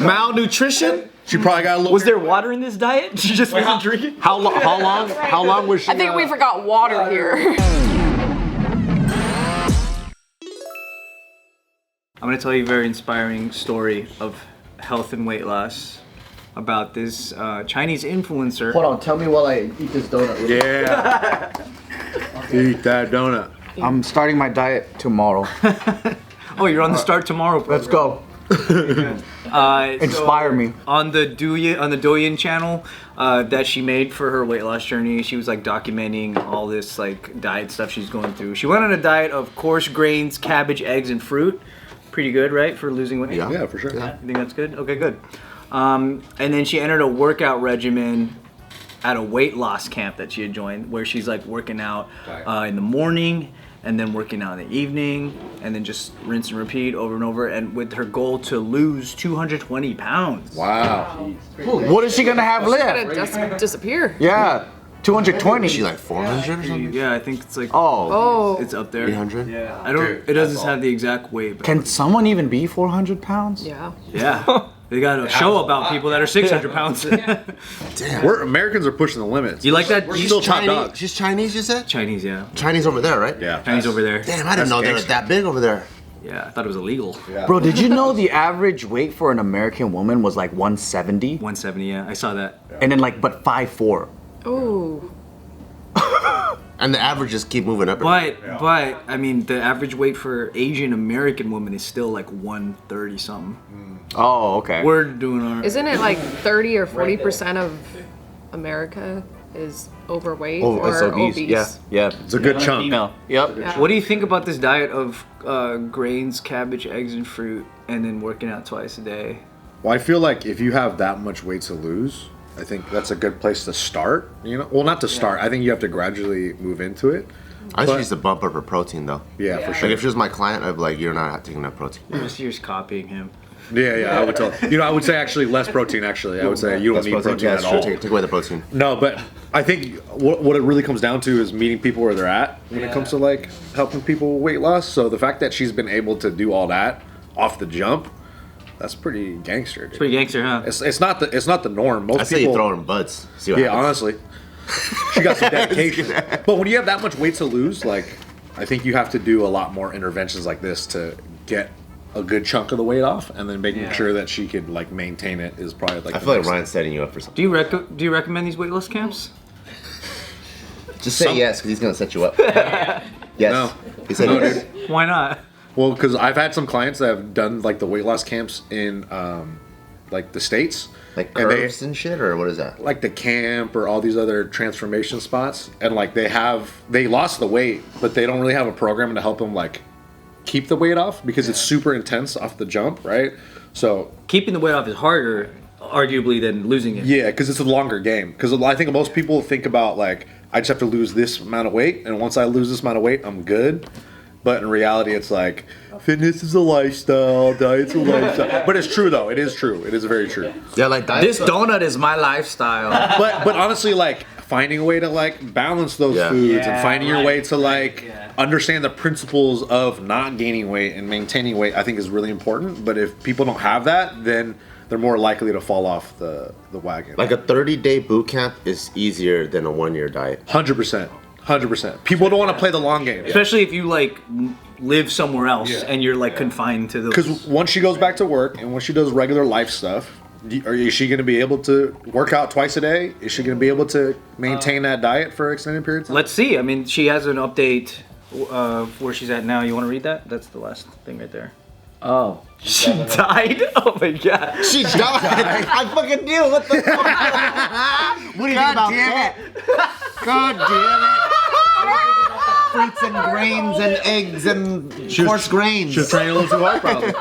Malnutrition? She probably got a little. Was there water in this diet? She just wasn't drinking? How long was she? I think we forgot water here. I'm gonna tell you a very inspiring story of health and weight loss about this Chinese influencer. Hold on, tell me while I eat this donut. Yeah. Eat that donut. I'm starting my diet tomorrow. Oh, you're on the Start Tomorrow program. Let's go. Inspire me. On the Douyin channel that she made for her weight loss journey, she was like documenting all this like diet stuff she's going through. She went on a diet of coarse grains, cabbage, eggs, and fruit. Pretty good, right, for losing weight? Yeah, for sure. You think that's good? Okay, good. And then she entered a workout regimen at a weight loss camp that she had joined, where she's like working out in the morning and then working out in the evening and then just rinse and repeat over and over, and with her goal to lose 220 pounds. Wow. What is she gonna have It's left? gonna just disappear. Yeah, 220. Is she like 400 or something? Yeah, I think it's like Oh. it's up there. 300? Yeah, I don't. It doesn't have the exact weight. But Can someone even be 400 pounds? Yeah. yeah, they got a show about people that are 600 pounds. Damn. We're Americans are pushing the limits. You like that? We're still top dogs. She's Chinese, you said? Chinese, yeah. Chinese over there, right? Yeah. Chinese over there. Damn, I didn't know they were that big over there. Yeah, I thought it was illegal. Yeah. Bro, did you know the average weight for an American woman was like 170? 170, yeah, I saw that. And then like, but 5'4". Ooh. And the averages keep moving up. But I mean, the average weight for Asian American women is still like 130 something. Oh, okay. We're doing our. Isn't it like 30 or 40% of America is overweight Oh, or it's obese. obese? Yeah. It's a good chunk. Female. Yep. Yeah. What do you think about this diet of grains, cabbage, eggs, and fruit, and then working out twice a day? Well, I feel like if you have that much weight to lose, I think that's a good place to start. You know, well, not to start. I think you have to gradually move into it. I But- just used to bump up her protein though. Yeah, for Like sure. if she was my client, I'd be like, you're not taking enough protein. You're just copying him. Yeah, I would tell. You know, I would say actually less protein. Actually, I would say you don't need protein yeah, at sure, all. take away the protein. No, but I think what it really comes down to is meeting people where they're at when it comes to like helping people with weight loss. So the fact that she's been able to do all that off the jump, that's pretty gangster. Dude. Pretty gangster, huh? It's not the norm. Most I say people you throw her in buds. See what Yeah, happens. honestly, she got some dedication. But when you have that much weight to lose, like I think you have to do a lot more interventions like this to get a good chunk of the weight off, and then making sure that she could like maintain it is probably like. I the feel like next Ryan's setting you up for something. Do you recommend these weight loss camps? Just say yes, because he's gonna set you up. Yes. No. He said No, yes. dude. Why not? Well, because I've had some clients that have done like the weight loss camps in like the States. Like And they- curves and shit, or what is that? Like the camp or all these other transformation spots, and like they lost the weight, but they don't really have a program to help them like keep the weight off because it's super intense off the jump, right? So Keeping the weight off is harder, arguably, than losing it. yeah, because it's a longer game. Because I think most people think about like I just have to lose this amount of weight, and once I lose this amount of weight, I'm good. But in reality, it's like fitness is a lifestyle, diet's a lifestyle. But it's true though. It is true. It is very true. Yeah, like diet. This donut is my lifestyle. But honestly, like finding a way to like balance those foods and finding your way to like understand the principles of not gaining weight and maintaining weight, I think is really important. But if people don't have that, then they're more likely to fall off the wagon. Like a 30-day boot camp is easier than a 1-year diet. 100%. 100%. People don't want to play the long game. Especially if you like live somewhere else and you're like confined to those. Because once she goes back to work and once she does regular life stuff, is she going to be able to work out twice a day? Is she going to be able to maintain that diet for extended periods? Let's see. I mean, she has an update where she's at now. You want to read that? That's the last thing right there. Oh. She died? Oh my god. She died. I fucking knew. What the fuck? What do you think about that? God damn it. Fruits and grains and eggs and coarse grains. She was training a little too hard, probably.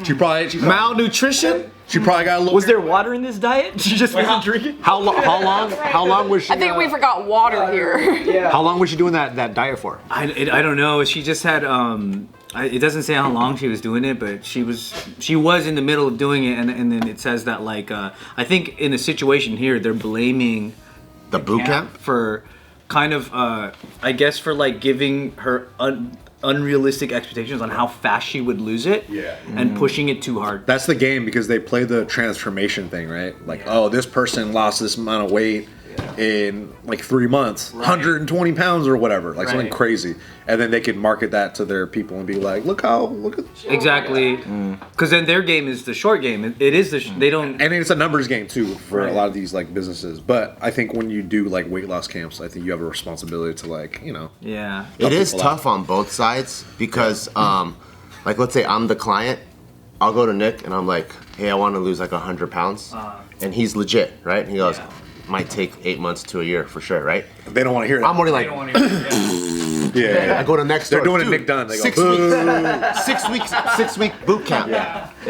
She probably Malnutrition? She probably got a little. Was there water in this diet? She just wasn't drinking? How long was she? I think we forgot water here. How long was she doing that diet for? I don't know. She just had it doesn't say how long she was doing it, but she was in the middle of doing it, and then it says that like I think in the situation here they're blaming The boot camp? for kind of I guess for like giving her unrealistic expectations on how fast she would lose it. Yeah. And pushing it too hard. That's the game because they play the transformation thing, right? Like, oh, this person lost this amount of weight in like 3 months, 120 pounds or whatever, like something crazy, and then they can market that to their people and be like, look at Exactly, because then their game is the short game. It is the they don't, and it's a numbers game too for a lot of these like businesses. But I think when you do like weight loss camps, I think you have a responsibility to like, you know, It is tough on both sides because like let's say I'm the client, I'll go to Nick and I'm like, hey, I want to lose like 100 pounds, and he's legit, right? And he goes, might take 8 months to a year for sure, right? they don't want to hear that. I'm already like, I go to next door. They're doing Dude, a Nick Dunn. They go, 6 weeks, 6 week boot camp.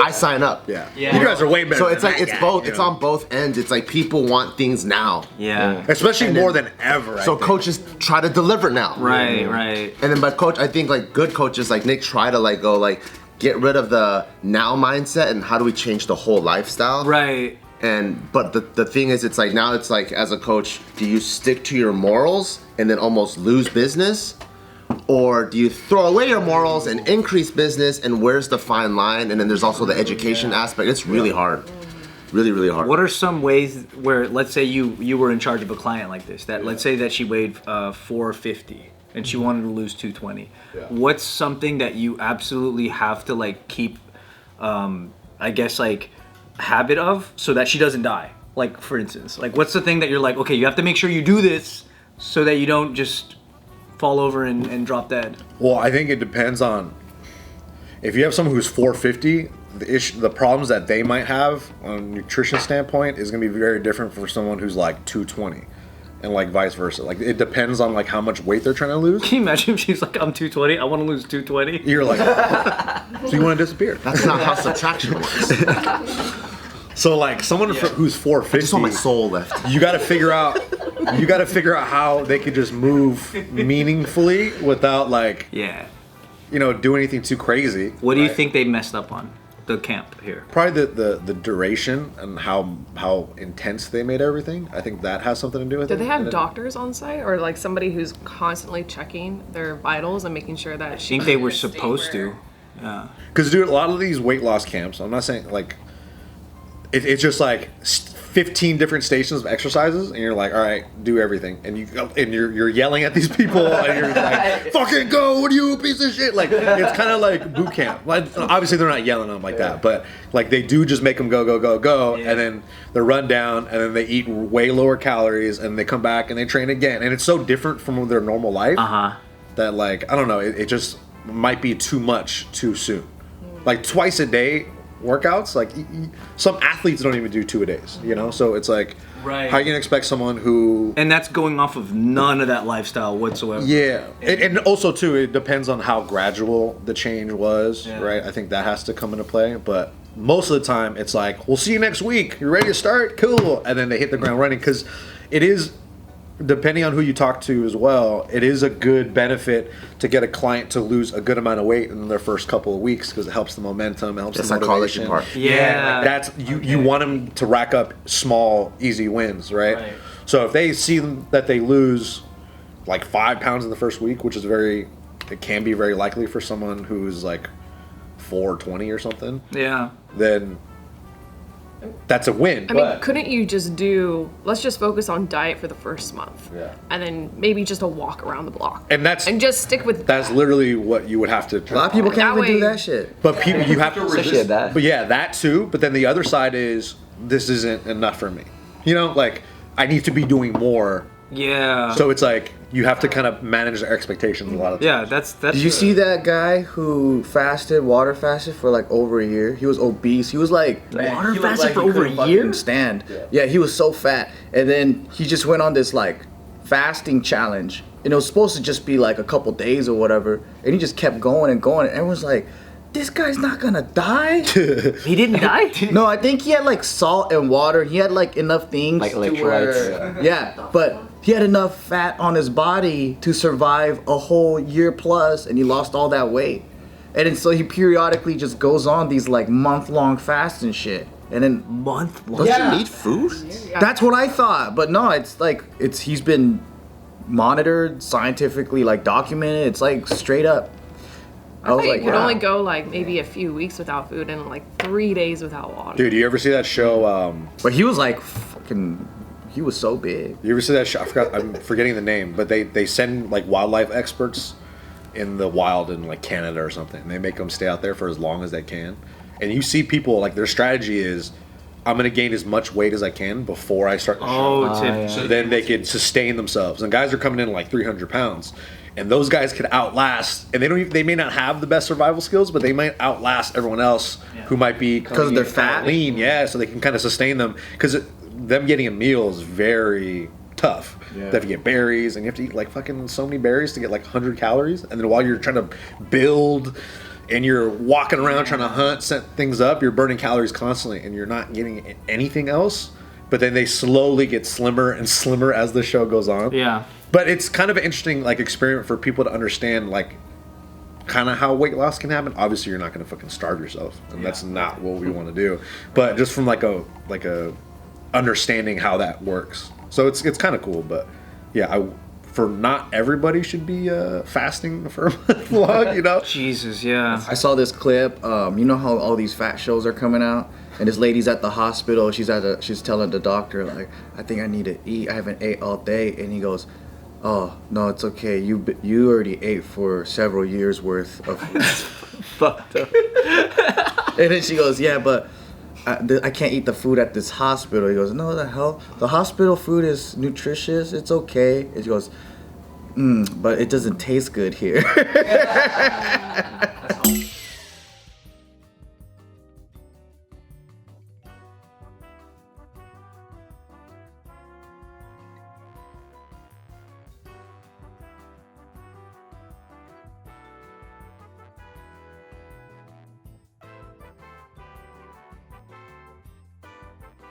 I sign up. You guys are way better. So it's than like that it's guy, both. you It's know? on both ends. It's like people want things now. especially more than ever. So coaches try to deliver now. right. And then, but coach, I think like good coaches like Nick try to like go like get rid of the now mindset and how do we change the whole lifestyle. Right. And but the thing is, it's like now it's like as a coach, do you stick to your morals and then almost lose business, or do you throw away your morals and increase business? And where's the fine line? And then there's also the education aspect. It's really hard, really hard. What are some ways where, let's say you were in charge of a client like this, that let's say that she weighed 450 and she wanted to lose 220. What's something that you absolutely have to like keep, I guess like habit of so that she doesn't die? Like for instance, like what's the thing that you're like, okay, you have to make sure you do this so that you don't just fall over and drop dead? Well, I think it depends on if you have someone who's 450. The problems that they might have on a nutrition standpoint is going to be very different for someone who's like 220, and like vice versa. Like it depends on like how much weight they're trying to lose. Can you imagine if she's like, I'm 220, I want to lose 220? You're like, so you want to disappear? That's not how subtraction works. So like someone who's 450, I just want my soul left. you got to figure out. You got to figure out how they could just move meaningfully without like, you know, do anything too crazy. What do you think they messed up on the camp here? Probably the duration and how intense they made everything. I think that has something to do with it. Do they have doctors on site or like somebody who's constantly checking their vitals and making sure that I think they were supposed to. Because dude, a lot of these weight loss camps, I'm not saying like it's just like 15 different stations of exercises, and you're like, all right, do everything, and you're yelling at these people, and you're like, fucking go, what are you, a piece of shit? Like it's kind of like boot camp. Like obviously they're not yelling at them like that, but like they do just make them go, and then they're run down, and then they eat way lower calories, and they come back and they train again, and it's so different from their normal life that like I don't know, it just might be too much too soon. Like twice a day workouts, like some athletes don't even do 2 a days, you know, so it's like how are you gonna expect someone who, and that's going off of none of that lifestyle whatsoever. And also too, it depends on how gradual the change was, right? I think that has to come into play, but most of the time it's like, we'll see you next week, you ready to start, cool, and then they hit the ground running, because it is, depending on who you talk to as well, it is a good benefit to get a client to lose a good amount of weight in their first couple of weeks, because it helps the momentum, it helps the psychology motivation. part. Like that's you want them to rack up small, easy wins, right? So if they see them that they lose like 5 pounds in the first week, which is it can be very likely for someone who's like 420 or something. Then that's a win. I mean, couldn't you just let's just focus on diet for the first month. And then maybe just a walk around the block. And just stick with that's literally what you would have to. A lot of people can't even do that shit. But people, you have to Especially resist. at that. But yeah, that too. But then the other side is, this isn't enough for me. You know, like I need to be doing more. So it's like you have to kind of manage their expectations a lot of times. That's Did you see that guy who water fasted for like over a year? He was obese. He was like Water he looked fasted like for he over couldn't a year? fucking stand. Yeah, he was so fat. And then he just went on this like fasting challenge. And it was supposed to just be like a couple days or whatever. And he just kept going and going. And everyone's like, this guy's not gonna die? He didn't die? No, I think he had like salt and water. He had like enough things Like to electrolytes. where, but he had enough fat on his body to survive a whole year plus, and he lost all that weight. And then so he periodically just goes on these like month-long fasts and shit. And then Month-long? Don't you need food? that's what I thought, but no, it's like he's been monitored, scientifically like documented. It's like straight up. I was thought like, you could wow. only go like maybe a few weeks without food and like 3 days without water. Dude, you ever see that show? But he was like fucking. He was so big. You ever see that show? I'm forgetting the name, but they send like wildlife experts in the wild in like Canada or something. And they make them stay out there for as long as they can. And you see people like their strategy is, I'm gonna gain as much weight as I can before I start the show. So then they could sustain themselves. And guys are coming in like 300 pounds, and those guys could outlast. And they may not have the best survival skills, but they might outlast everyone else who might be Because they're fat? lean. Yeah, so they can kind of sustain them because them getting a meal is very tough. They have to get berries, and you have to eat like fucking so many berries to get like 100 calories. And then while you're trying to build and you're walking around trying to hunt, set things up, you're burning calories constantly, and you're not getting anything else. But then they slowly get slimmer and slimmer as the show goes on. Yeah. But it's kind of an interesting like experiment for people to understand like kind of how weight loss can happen. Obviously, you're not going to fucking starve yourself, and that's not what we want to do. But just from like a understanding how that works. So it's kind of cool. But yeah, for not everybody should be fasting for a month long, you know? Jesus, yeah. I saw this clip. You know how all these fat shows are coming out, and this lady's at the hospital. She's telling the doctor like, I think I need to eat. I haven't ate all day, and he goes, oh no, it's okay. You already ate for several years worth of food. Fucked up. And then she goes, yeah, but I can't eat the food at this hospital. He goes, no, the hell? The hospital food is nutritious. It's okay. And she goes, but it doesn't taste good here.